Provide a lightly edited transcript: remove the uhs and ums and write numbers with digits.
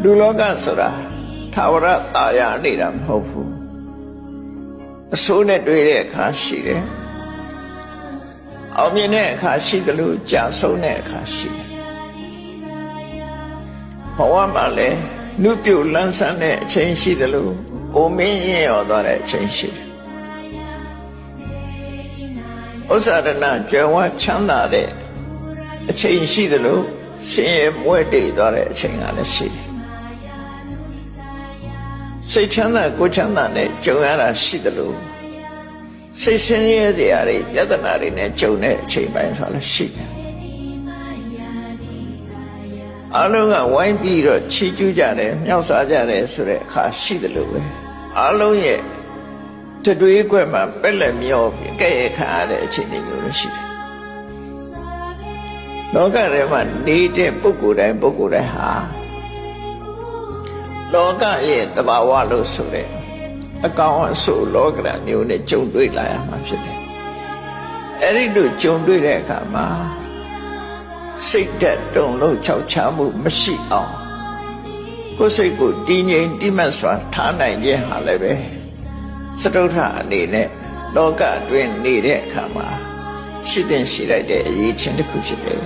လူလောကဆိုတာထာဝရတာယာနေတာမဟုတ်ဘူးအဆိုးနဲ့တွေ့တဲ့အခါရှိတယ်အောင်မြင်တဲ့အခါရှိတယ်လို့ကြာဆုံးတဲ့အခါရှိတယ်ဘဝမှာလည်းနုပြုတ်လန်းဆန်းတဲ့အချိန်ရှိတယ်လို့အိုမင်းရင်ရောသွားတဲ့အချိန်ရှိတယ်ဥစ္စာရဏကြွယ်ဝချမ်းသာတဲ့အချိန်ရှိတယ်လို့ဆင်းရဲမွဲတေသွားတဲ့အချိန်ကလည်းရှိတယ်စိတ်ချမ်းသာကိုယ်ချမ်းသာနဲ့ကြုံရတာရှိတယ်လို့စိတ်ဆင်းရဲစရာတွေပြဿနာတွေနဲ့ကြုံတဲ့အချိန်ပိုင်းဆိုလည်းရှိတယ်အလုံးကဝိုင်းပြီးတော့ချီးကျူးကြတယ်မြောက်စားကြတယ်ဆိုတဲ့အခါရှိတယ်လို့ပဲအလုံးရဲ့တတွေးကွက်မှာပက်လက်မျောပြီးကဲ့ရဲ့ခံရတဲ့အချိန်တွေမျိုးလည်းရှိတယ်လောကထဲမှာနေတဲ့ပုဂ္ဂိုလ်တိုင်းဟာလောကရဲ့တဘာဝလို့ဆိုတဲ့အကောင်အဆိုးလောကဓာတ်မျိုးနဲ့ကြုံတွေ့လာရမှာဖြစ်တယ်အဲ့ဒီလိုကြုံတွေ့တဲ့အခါမှာစိတ်ဓာတ်တုန်လှုပ်ခြောက်ခြားမှုမရှိအောင်ကိုယ်စိတ်ကိုတည်ငြိမ်တိမတ်စွာထားနိုင်ခြင်းဟာလည်းပဲစတုထအနေနဲ့လောကအတွင်းနေတဲ့အခါမှာရှိတဲ့ရှိလိုက်တဲ့အရေးချင်းတစ်ခုဖြစ်တယ်